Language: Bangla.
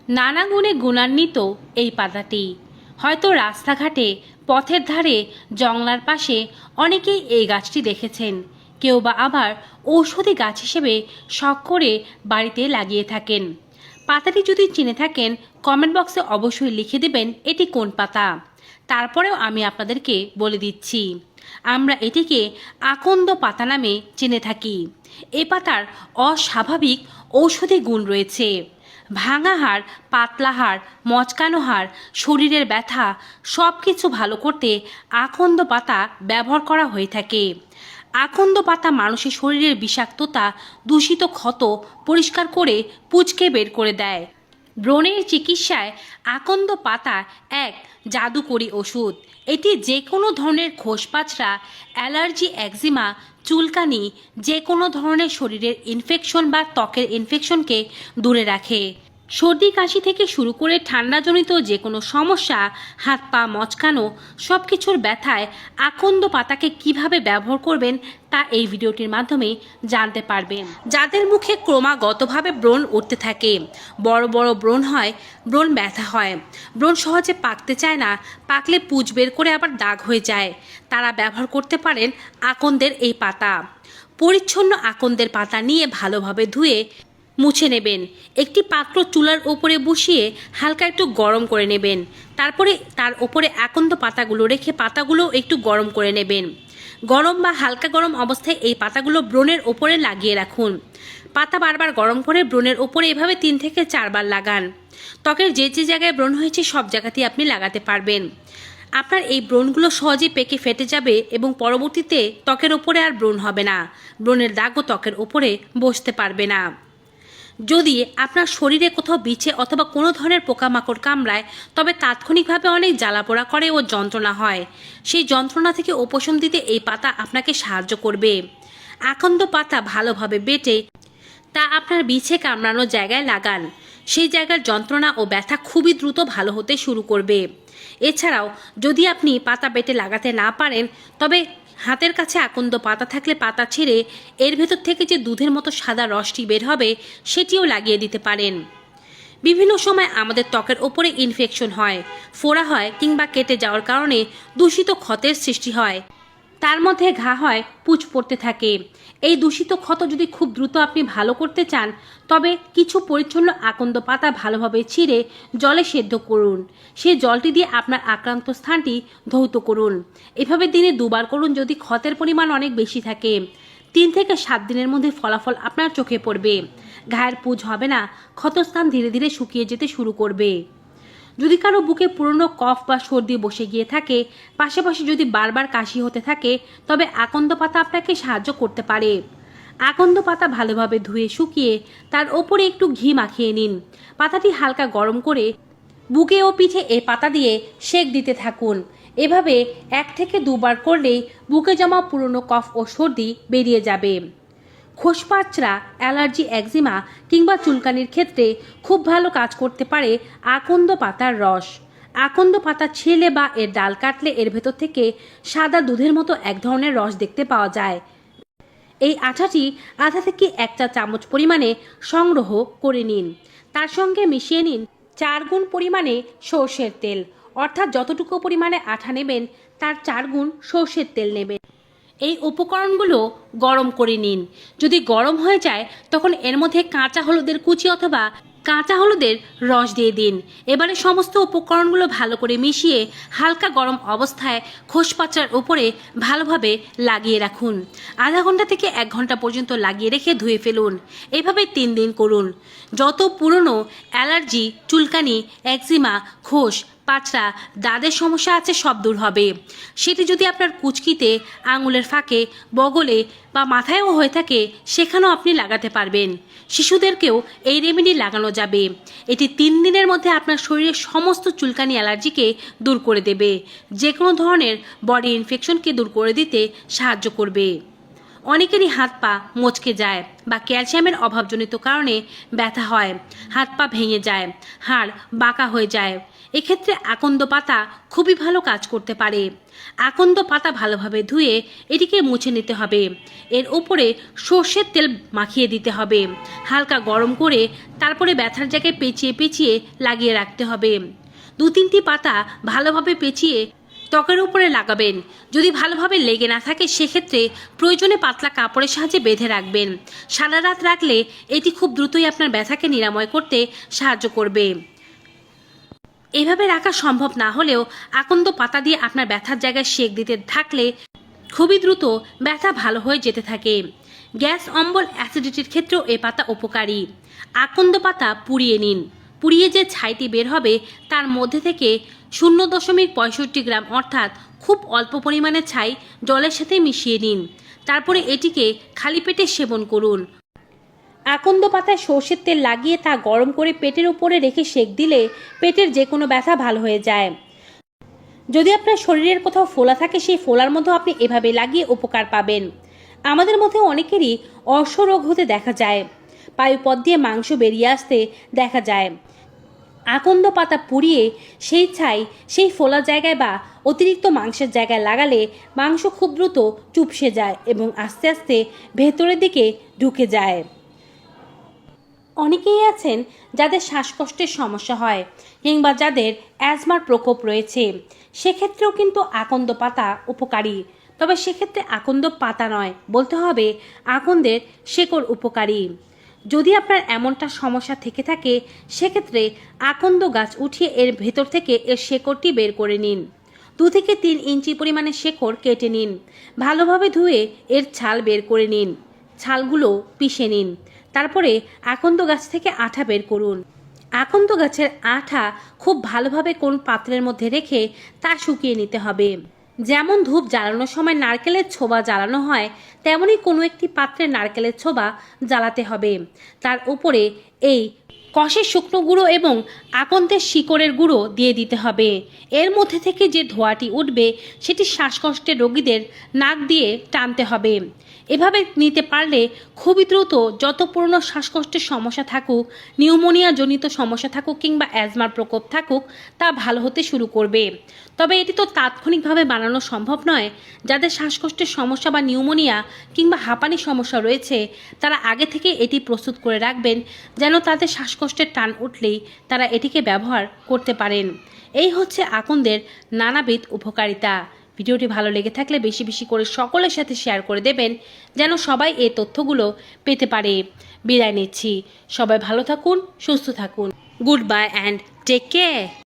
নানা গুণে গুণান্বিত এই পাতাটি। হয়তো রাস্তাঘাটে, পথের ধারে, জংলার পাশে অনেকেই এই গাছটি দেখেছেন। কেউ বা আবার ঔষধি গাছ হিসেবে শখ করে বাড়িতে লাগিয়ে থাকেন। পাতাটি যদি চিনে থাকেন কমেন্ট বক্সে অবশ্যই লিখে দেবেন এটি কোন পাতা। তারপরেও আমি আপনাদেরকে বলে দিচ্ছি, আমরা এটিকে আকন্দ পাতা নামে চিনে থাকি। এ পাতার অস্বাভাবিক ঔষধি গুণ রয়েছে। ভাঙা হাড়, পাতলা হাড়, মচকানো হাড়, শরীরের ব্যথা সব কিছু ভালো করতে আকন্দ পাতা ব্যবহার করা হয়ে থাকে। আকন্দ পাতা মানুষের শরীরের বিষাক্ততা, দূষিত ক্ষত পরিষ্কার করে পুচকে বের করে দেয়। ব্রণের চিকিৎসায় আকন্দ পাতা এক জাদুকরী ওষুধ। এটি যে কোনো ধরনের খোসপাচড়া, অ্যালার্জি, একজিমা, চুলকানি, যে কোনো ধরনের শরীরের ইনফেকশন বা ত্বকের ইনফেকশনকে দূরে রাখে। সর্দি কাশি থেকে শুরু করে ঠান্ডাজনিত যে কোনো সমস্যা, হাত পা মচকানো, সব কিছুর ব্যথায় আকন্দ পাতাকে কিভাবে ব্যবহার করবেন তা এই ভিডিওটির মাধ্যমে জানতে পারবেন। যাদের মুখে ক্রমাগতভাবে ব্রণ উঠতে থাকে, বড় বড় ব্রণ হয়, ব্রণ ব্যথা হয়, ব্রণ সহজে পাকতে চায় না, পাকলে পুঁজ বের করে আবার দাগ হয়ে যায়, তারা ব্যবহার করতে পারেন আকন্দের এই পাতা। পরিচ্ছন্ন আকন্দের পাতা নিয়ে ভালোভাবে ধুয়ে মুছে নেবেন। একটি পাত্র চুলার ওপরে বসিয়ে হালকা একটু গরম করে নেবেন। তারপরে তার ওপরে আকন্দ পাতাগুলো রেখে পাতাগুলো একটু গরম করে নেবেন। গরম বা হালকা গরম অবস্থায় এই পাতাগুলো ব্রণের ওপরে লাগিয়ে রাখুন। পাতা বারবার গরম করে ব্রণের ওপরে এভাবে 3 থেকে 4 বার লাগান। ত্বকের যে যে জায়গায় ব্রণ হয়েছে সব জায়গাতেই আপনি লাগাতে পারবেন। আপনার এই ব্রণগুলো সহজেই পেকে ফেটে যাবে এবং পরবর্তীতে ত্বকের ওপরে আর ব্রণ হবে না। ব্রণের দাগও ত্বকের ওপরে বসতে পারবে না। যদি আপনার শরীরে কোথাও বিছে অথবা কোনো ধরনের পোকামাকড় কামড়ায়, তবে তাৎক্ষণিকভাবে অনেক জ্বালাপোড়া করে ও যন্ত্রণা হয়। সেই যন্ত্রণা থেকে উপশম দিতে এই পাতা আপনাকে সাহায্য করবে। আকন্দ পাতা ভালোভাবে বেটে তা আপনার বিছে কামড়ানো জায়গায় লাগান। সেই জায়গার যন্ত্রণা ও ব্যথা খুবই দ্রুত ভালো হতে শুরু করবে। এছাড়াও যদি আপনি পাতা বেটে লাগাতে না পারেন, তবে হাতের কাছে আকন্দ পাতা থাকলে পাতা ছেড়ে এর ভেতর থেকে যে দুধের মতো সাদা রসটি বের হবে সেটিও লাগিয়ে দিতে পারেন। বিভিন্ন সময় আমাদের ত্বকের ওপরে ইনফেকশন হয়, ফোড়া হয় কিংবা কেটে যাওয়ার কারণে দূষিত ক্ষতের সৃষ্টি হয়। তার মধ্যে ঘা হয়, পুঁজ পড়তে থাকে। এই দূষিত ক্ষত যদি খুব দ্রুত আপনি ভালো করতে চান, তবে কিছু পরিচ্ছন্ন আকন্দ পাতা ভালোভাবে ছিঁড়ে জলে সেদ্ধ করুন। সেই জলটি দিয়ে আপনার আক্রান্ত স্থানটি ধৌত করুন। এভাবে দিনে 2 বার করুন যদি ক্ষতের পরিমাণ অনেক বেশি থাকে। 3 থেকে 7 দিনের মধ্যে ফলাফল আপনার চোখে পড়বে। ঘায়ের পুঁজ হবে না, ক্ষতস্থান ধীরে ধীরে শুকিয়ে যেতে শুরু করবে। যদি কারো বুকে পুরনো কফ বা সর্দি বসে গিয়ে থাকে, পাশাপাশি যদি বারবার কাশি হতে থাকে, তবে আকন্দ পাতা আপনাকে সাহায্য করতে পারে। আকন্দ পাতা ভালোভাবে ধুয়ে শুকিয়ে তার ওপরে একটু ঘি মাখিয়ে নিন। পাতাটি হালকা গরম করে বুকে ও পিঠে এই পাতা দিয়ে সেক দিতে থাকুন। এভাবে 1 থেকে 2 বার করলেই বুকে জমা পুরনো কফ ও সর্দি বেরিয়ে যাবে। খোসপাচড়া, অ্যালার্জি, একজিমা কিংবা চুলকানির ক্ষেত্রে খুব ভালো কাজ করতে পারে আকন্দ পাতার রস। আকন্দ পাতা ছেলে বা এর ডাল কাটলে এর ভেতর থেকে সাদা দুধের মতো এক ধরনের রস দেখতে পাওয়া যায়। এই আঠাটি আধা থেকে 1 চা চামচ পরিমাণে সংগ্রহ করে নিন। তার সঙ্গে মিশিয়ে নিন 4 গুণ পরিমাণে সর্ষের তেল, অর্থাৎ যতটুকু পরিমাণে আঠা নেবেন তার 4 গুণ সর্ষের তেল নেবেন। এই উপকরণগুলো গরম করে নিন। যদি গরম হয়ে যায় তখন এর মধ্যে কাঁচা হলুদের কুচি অথবা কাঁচা হলুদের রস দিয়ে দিন। এবারে সমস্ত উপকরণগুলো ভালো করে মিশিয়ে হালকা গরম অবস্থায় খোসপাচার উপরে ভালোভাবে লাগিয়ে রাখুন। আধা ঘন্টা থেকে 1 ঘন্টা পর্যন্ত লাগিয়ে রেখে ধুয়ে ফেলুন। এভাবে 3 দিন করুন। যত পুরনো অ্যালার্জি, চুলকানি, একজিমা, খোস পাচড়া, দাঁতের সমস্যা আছে সব দূর হবে। সেটি যদি আপনার কুচকিতে, আঙুলের ফাঁকে, বগলে বা মাথায়ও হয়ে থাকে, সেখানেও আপনি লাগাতে পারবেন। শিশুদেরকেও এই রেমেডি লাগানো যাবে। এটি 3 দিনের মধ্যে আপনার শরীরের সমস্ত চুলকানি, অ্যালার্জিকে দূর করে দেবে। যে কোনো ধরনের বডি ইনফেকশনকে দূর করে দিতে সাহায্য করবে। অনেকেরই হাত পা মচকে যায় বা ক্যালসিয়ামের অভাবজনিত কারণে ব্যথা হয়, হাত পা ভেঙে যায়, হাড় বাঁকা হয়ে যায়। এক্ষেত্রে আকন্দ পাতা খুবই ভালো কাজ করতে পারে। আকন্দ পাতা ভালোভাবে ধুয়ে এটিকে মুছে নিতে হবে। এর উপরে সর্ষের তেল মাখিয়ে দিতে হবে, হালকা গরম করে তারপরে ব্যথার জায়গায় পেঁচিয়ে পেঁচিয়ে লাগিয়ে রাখতে হবে। 2-3টি পাতা ভালোভাবে পেঁচিয়ে ত্বকের উপরে লাগাবেন। যদি ভালোভাবে লেগে না থাকে সেক্ষেত্রে প্রয়োজনে পাতলা কাপড়ের সাহায্যে বেঁধে রাখবেন। সারা রাত রাখলে এটি খুব দ্রুতই আপনার ব্যথাকে নিরাময় করতে সাহায্য করবে। এভাবে রাখা সম্ভব না হলেও আকন্দ পাতা দিয়ে আপনার ব্যথার জায়গায় সেক দিতে থাকলে খুবই দ্রুত ব্যথা ভালো হয়ে যেতে থাকে। গ্যাস অম্বল অ্যাসিডিটির ক্ষেত্রেও এ পাতা উপকারী। আকন্দ পাতা পুড়িয়ে নিন। পুড়িয়ে যে ছাইটি বের হবে তার মধ্যে থেকে 0.65 গ্রাম অর্থাৎ খুব অল্প পরিমাণে ছাই জলের সাথে মিশিয়ে নিন। তারপরে এটিকে খালি পেটে সেবন করুন। আকন্দ পাতায় সর্ষের তেল লাগিয়ে তা গরম করে পেটের উপরে রেখে সেক দিলে পেটের যে কোনো ব্যথা ভালো হয়ে যায়। যদি আপনার শরীরের কোথাও ফোলা থাকে সেই ফোলার মধ্যেও আপনি এভাবে লাগিয়ে উপকার পাবেন। আমাদের মধ্যে অনেকেরই অশ্বরোগ হতে দেখা যায়, পায়ুপথ দিয়ে মাংস বেরিয়ে আসতে দেখা যায়। আকন্দ পাতা পুড়িয়ে সেই ছাই সেই ফোলা জায়গায় বা অতিরিক্ত মাংসের জায়গায় লাগালে মাংস খুব দ্রুত চুপসে যায় এবং আস্তে আস্তে ভেতরের দিকে ঢুকে যায়। অনেকেই আছেন যাদের শ্বাসকষ্টের সমস্যা হয় কিংবা যাদের অ্যাজমার প্রকোপ রয়েছে, সেক্ষেত্রেও কিন্তু আকন্দ পাতা উপকারী। তবে সেক্ষেত্রে আকন্দ পাতা নয়, বলতে হবে আকন্দের শেকড় উপকারী। যদি আপনার এমনটা সমস্যা থেকে থাকে সেক্ষেত্রে আকন্দ গাছ উঠিয়ে এর ভেতর থেকে এর শেকড়টি বের করে নিন। 2 থেকে 3 ইঞ্চি পরিমাণে শেকড় কেটে নিন। ভালোভাবে ধুয়ে এর ছাল বের করে নিন। ছালগুলো পিষে নিন। তারপরে আকন্দ গাছ থেকে আঠা বের করুন। আকন্দ গাছের আঠা খুব ভালোভাবে কোন পাত্রের মধ্যে রেখে তা শুকিয়ে নিতে হবে। যেমন ধূপ জ্বালানোর সময় নারকেলের ছোবা জ্বালানো হয়, তেমনই কোনো একটি পাত্রে নারকেলের ছোবা জ্বালাতে হবে। তার উপরে এই কষের শুকনো গুঁড়ো এবং আকন্দের শিকড়ের গুঁড়ো দিয়ে দিতে হবে। এর মধ্যে থেকে যে ধোঁয়াটি উঠবে সেটি শ্বাসকষ্টের রোগীদের নাক দিয়ে টানতে হবে। এভাবে নিতে পারলে খুবই দ্রুত যত পুরনো শ্বাসকষ্টের সমস্যা থাকুক, নিউমোনিয়া জনিত সমস্যা থাকুক কিংবা অ্যাজমার প্রকোপ থাকুক তা ভালো হতে শুরু করবে। তবে এটি তো তাৎক্ষণিকভাবে বানানো সম্ভব নয়। যাদের শ্বাসকষ্টের সমস্যা বা নিউমোনিয়া কিংবা হাঁপানির সমস্যা রয়েছে তারা আগে থেকে এটি প্রস্তুত করে রাখবেন, যেন তাদের শ্বাসকষ্টের টান উঠলেই তারা এটিকে ব্যবহার করতে পারেন। এই হচ্ছে আকন্দের নানাবিধ উপকারিতা। ভিডিওটি ভালো লেগে থাকলে বেশি বেশি করে সকলের সাথে শেয়ার করে দেবেন, যেন সবাই এই তথ্যগুলো পেতে পারে। বিদায় নিচ্ছি। সবাই ভালো থাকুন, সুস্থ থাকুন। Good bye and take care.